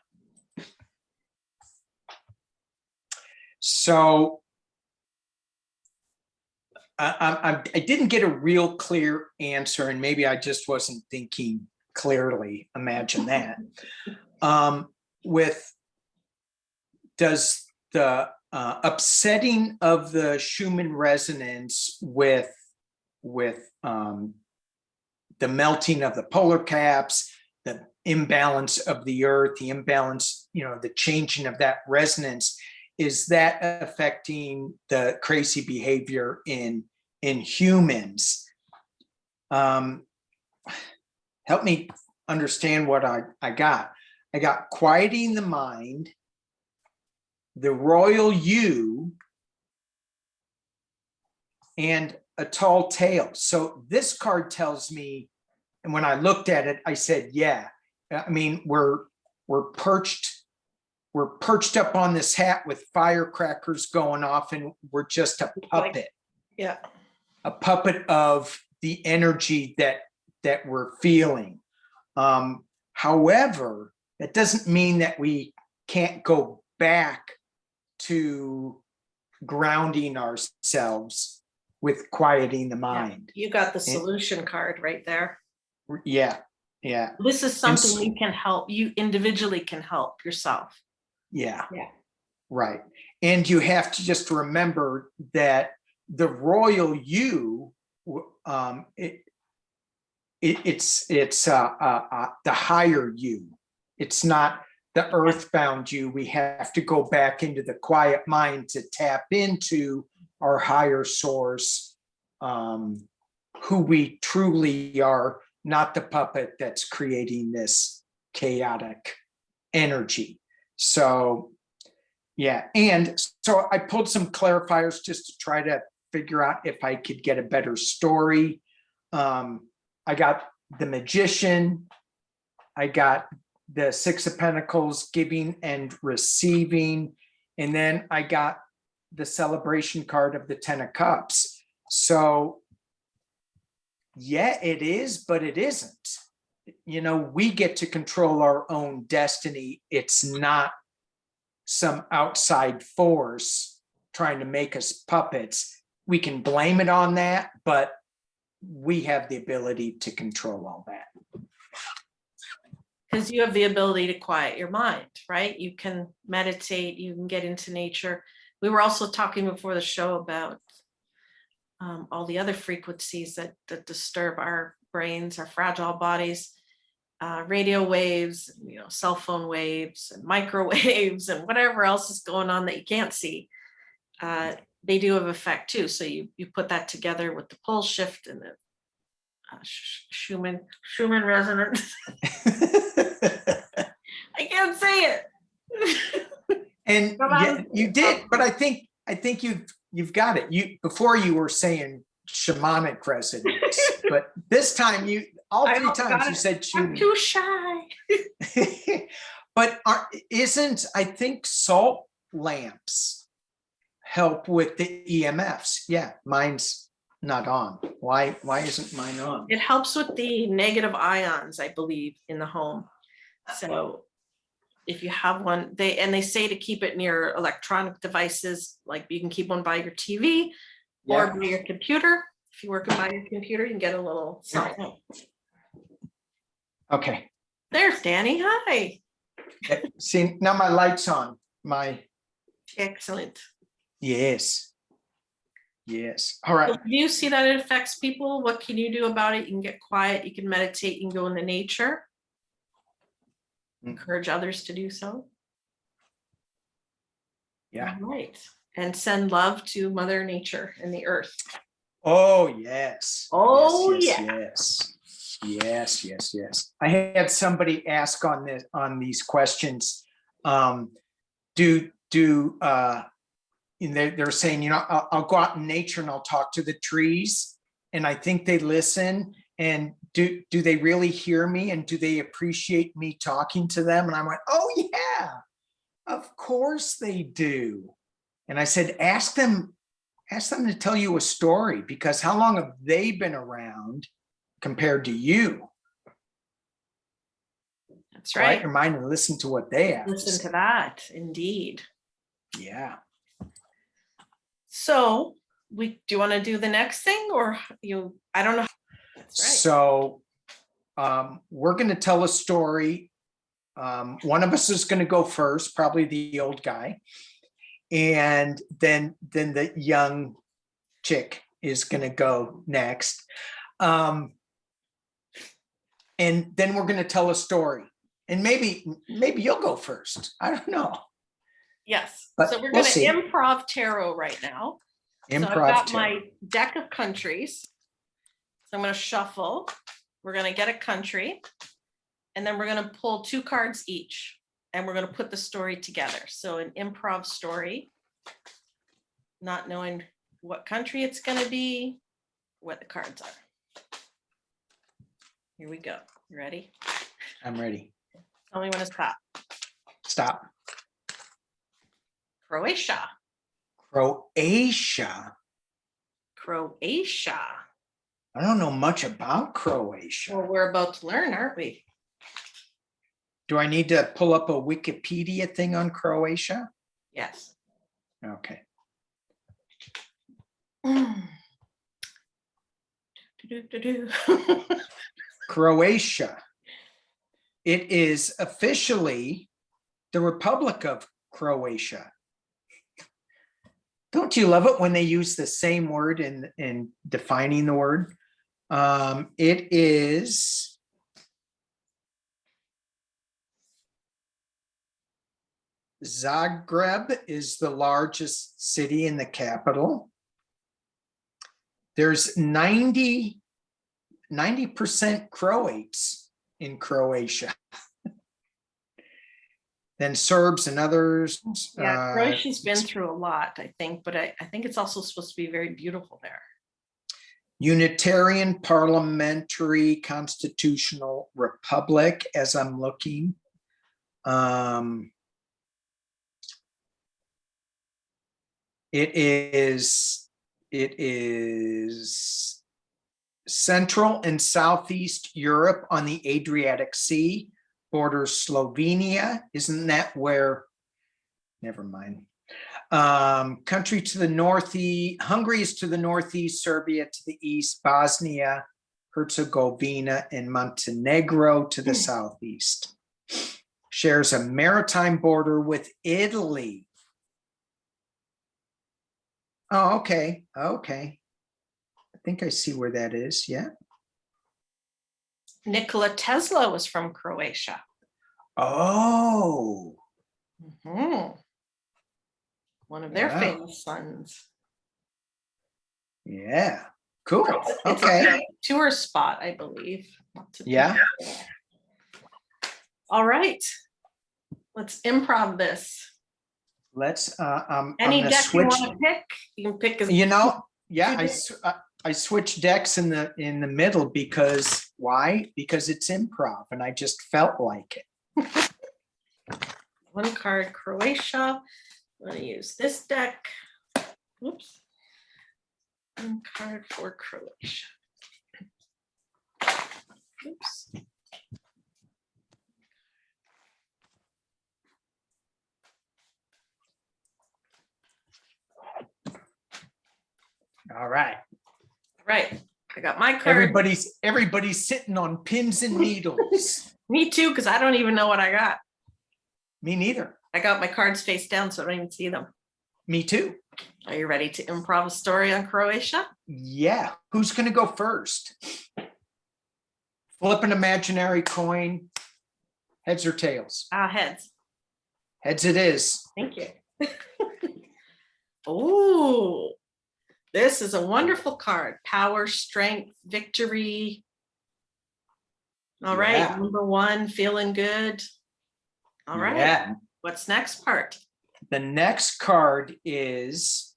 So I didn't get a real clear answer, and maybe I just wasn't thinking clearly. Imagine that. Does the upsetting of the Schumann resonance with the melting of the polar caps, the imbalance of the earth, the imbalance, the changing of that resonance, is that affecting the crazy behavior in humans? Help me understand what I got. I got quieting the mind, the royal you, and a tall tale. So this card tells me, and when I looked at it, I said, yeah, I mean, we're perched up on this hat with firecrackers going off, and we're just a puppet, Yeah. a puppet of the energy that we're feeling. However, that doesn't mean that we can't go back to grounding ourselves with quieting the mind. You got the solution card right there. Yeah. Yeah. This is something you can help, you individually can help yourself. Yeah. Yeah. Right. And you have to just remember that the royal you, it's the higher you. It's not the earthbound you. We have to go back into the quiet mind to tap into our higher source, who we truly are, not the puppet that's creating this chaotic energy. So, yeah. And so I pulled some clarifiers just to try to figure out if I could get a better story. I got the Magician. I got the Six of Pentacles, giving and receiving. And then I got the celebration card of the Ten of Cups. So yeah, it is, but it isn't. You know, we get to control our own destiny. It's not some outside force trying to make us puppets. We can blame it on that, but we have the ability to control all that. Because you have the ability to quiet your mind, right? You can meditate, you can get into nature. We were also talking before the show about all the other frequencies that disturb our brains, our fragile bodies, radio waves, you know, cell phone waves and microwaves and whatever else is going on that you can't see. They do have effect too. So you put that together with the pole shift and the Schumann resonance. I can't say it. And yeah, you did, but I think you've got it. Before you were saying shamanic resonance, but this time all three times you said Schumann. I'm too shy. But I think salt lamps help with the EMFs. Yeah, mine's not on. Why isn't mine on? It helps with the negative ions, I believe, in the home. So if you have one, they say to keep it near electronic devices, like you can keep one by your TV or by your computer. If you're working by your computer, you can get a little something. Okay. There's Danny. Hi. See, now my light's on. Excellent. Yes. All right. So do you see that it affects people? What can you do about it? You can get quiet, you can meditate, you can go into nature. Encourage others to do so. Yeah. All right. And send love to Mother Nature and the earth. Oh, yes. Oh, Yes. I had somebody ask on these questions. They're saying, you know, I'll go out in nature and I'll talk to the trees, and I think they listen. And do they really hear me, and do they appreciate me talking to them? And I went, oh yeah, of course they do. And I said, ask them to tell you a story, because how long have they been around compared to you? That's right. Quiet your mind and listen to what they have. Listen to that, indeed. Yeah. So do you want to do the next thing, or I don't know. That's right. So we're going to tell a story. One of us is going to go first, probably the old guy. And then the young chick is going to go next. And then we're going to tell a story. And maybe you'll go first. I don't know. Yes. But so we're going to improv tarot right now. So I've got my deck of countries. So I'm going to shuffle. We're going to get a country. And then we're going to pull 2 cards each. And we're going to put the story together. So an improv story, not knowing what country it's going to be, what the cards are. Here we go. You ready? I'm ready. Tell me when to stop. Stop. Croatia. Croatia. Croatia. I don't know much about Croatia. Well, we're about to learn, aren't we? Do I need to pull up a Wikipedia thing on Croatia? Yes. Okay. Do-do-do-do. Croatia. It is officially the Republic of Croatia. Don't you love it when they use the same word in defining the word? It is Zagreb is the largest city in the capital. There's 90% Croats in Croatia. Then Serbs and others. Yeah, Croatia's been through a lot, I think, but I think it's also supposed to be very beautiful there. Unitarian Parliamentary Constitutional Republic, as I'm looking. It is Central and Southeast Europe on the Adriatic Sea, borders Slovenia. Isn't that where? Never mind. Country to the northeast, Hungary is to the northeast, Serbia to the east, Bosnia, Herzegovina, and Montenegro to the southeast. Shares a maritime border with Italy. Oh, okay. Okay. I think I see where that is. Yeah. Nikola Tesla was from Croatia. Oh. Mhm. One of their Wow. famous sons. Yeah. Cool. It's Okay. a tourist spot, I believe. Lots of Yeah. people. All right. Let's improv this. Let's I'm Any gonna deck you switch. want to pick? You can pick as Yeah, I switched decks in the middle because why? Because it's improv and I just felt like it. one card Croatia. I'm going to use this deck. Oops. One card for Croatia. Oops. All right. Right. I got my card. Everybody's sitting on pins and needles. Me too, because I don't even know what I got. Me neither. I got my cards face down, so I don't even see them. Me too. Are you ready to improv a story on Croatia? Yeah. Who's going to go first? Flip an imaginary coin. Heads or tails? Heads. Heads it is. Thank you. Oh, this is a wonderful card. Power, strength, victory. All right. Yeah. Number one, feeling good. All right. Yeah. What's next part? The next card is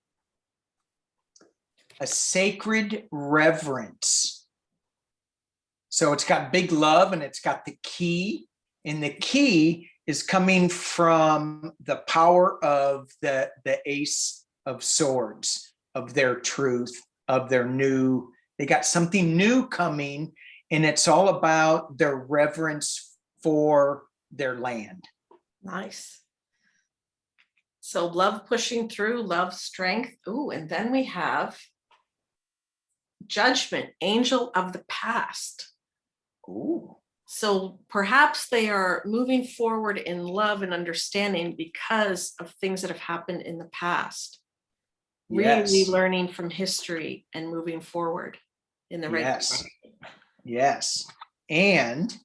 a sacred reverence. So it's got big love and it's got the key. And the key is coming from the power of the Ace of Swords, of their truth, of their new, they got something new coming, and it's all about their reverence for their land. Nice. So love pushing through, love, strength. Ooh, and then we have judgment, angel of the past. Ooh. So perhaps they are moving forward in love and understanding because of things that have happened in the past. Yes. Really learning from history and moving forward in the right Yes. direction. Yes. And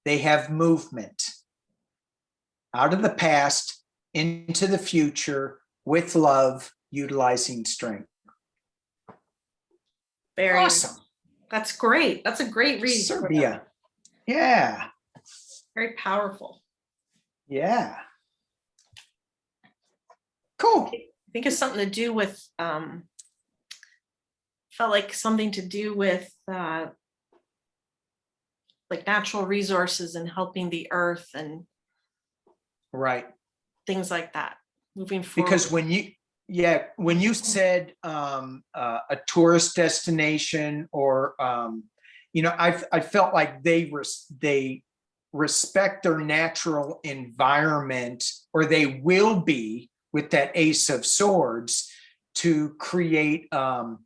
they have movement out of the past into the future with love, utilizing strength. Very Awesome. That's great. That's a great read. Serbia. Yeah. Very powerful. Yeah. Cool. I think it's something to do with, felt like something to do with like natural resources and helping the earth and Right. things like that, moving forward. Because when you said a tourist destination or I felt like they respect their natural environment, or they will be with that Ace of Swords, to create a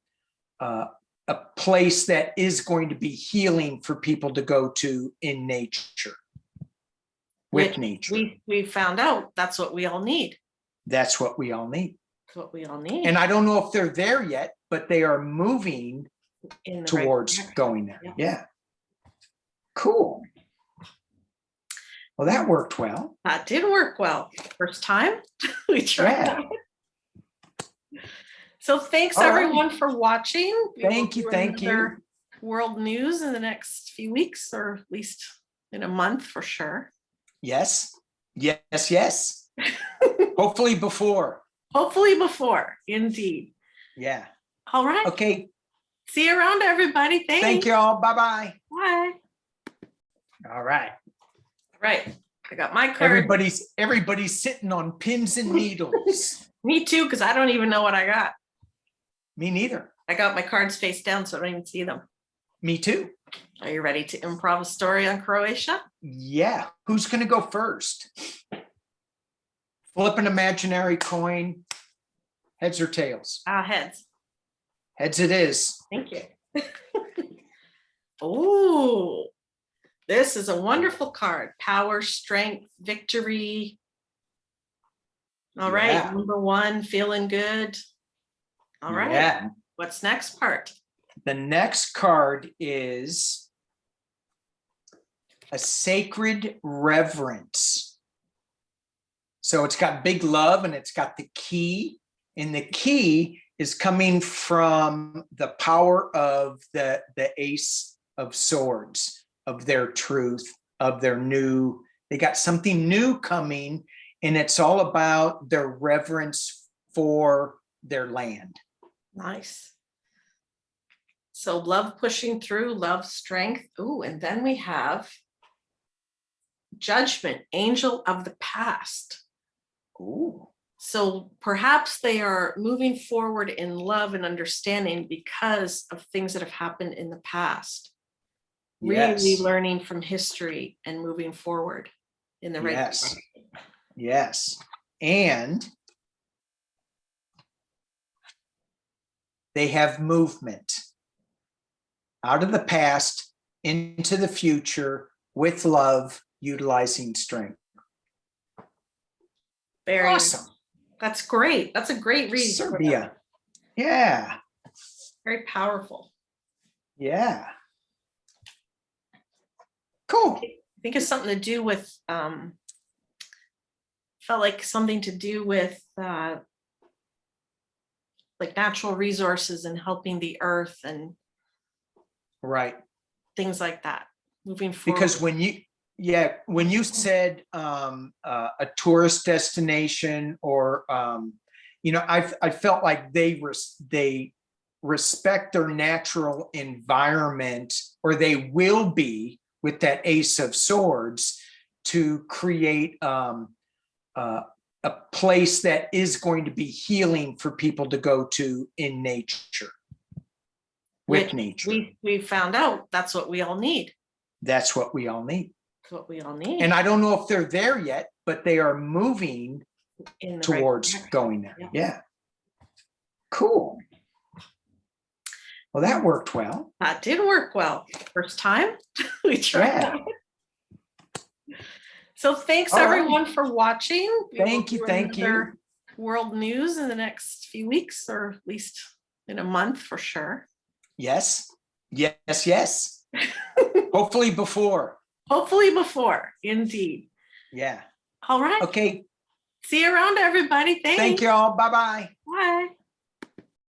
place that is going to be healing for people to go to in nature. With Which nature. we found out that's what we all need. That's what we all need. That's what we all need. And I don't know if they're there yet, but they are moving in the right towards direction. going there. Yeah. Yeah. Cool. Well, that worked well. That did work well. First time we tried Yeah. that. So thanks All right. everyone for watching. We will Thank you. do Thank you. another world news in the next few weeks, or at least in a month for sure. Yes. Yes. Yes. Hopefully before. Hopefully before, indeed. Yeah. All right. Okay. See you around, everybody. Thanks. Thank you all. Bye-bye. Bye. All right. Right. I got my card. Everybody's sitting on pins and needles. Me too, because I don't even know what I got. Me neither. I got my cards face down, so I don't even see them. Me too. Are you ready to improv a story on Croatia? Yeah. Who's going to go first? Flip an imaginary coin. Heads or tails? Heads. Heads it is. Thank you. Oh, this is a wonderful card. Power, strength, victory. All right. Yeah. Number one, feeling good. All right. Yeah. What's next part? The next card is a sacred reverence. So it's got big love and it's got the key, and the key is coming from the power of the Ace of Swords, of their truth, of their new, they got something new coming, and it's all about their reverence for their land. Nice. So love pushing through, love, strength. Ooh, and then we have judgment, angel of the past. Ooh. So perhaps they are moving forward in love and understanding because of things that have happened in the past. Yes. Really learning from history and moving forward in the right Yes. direction. Yes. And they have movement out of the past into the future with love, utilizing strength. Very Awesome. That's great. That's a great read. Serbia. Yeah. Very powerful. Yeah. Cool. I think it's something to do with, felt like something to do with like natural resources and helping the earth and Right. things like that, moving forward. Because when you said a tourist destination, or I felt like they respect their natural environment, or they will be with that Ace of Swords, to create a place that is going to be healing for people to go to in nature. With nature. We found out that's what we all need. That's what we all need. That's what we all need. And I don't know if they're there yet, but they are moving in the towards right going there. Yeah. Yeah. Cool. Well, that worked well. That did work well. First time we tried Yeah. that. So thanks All right. everyone for watching. We will Thank you. do Thank you. another world news in the next few weeks, or at least in a month for sure. Yes. Yes. Yes. Hopefully before. Hopefully before, indeed. Yeah. All right. Okay. See you around, everybody. Thanks. Thank you all. Bye-bye. Bye.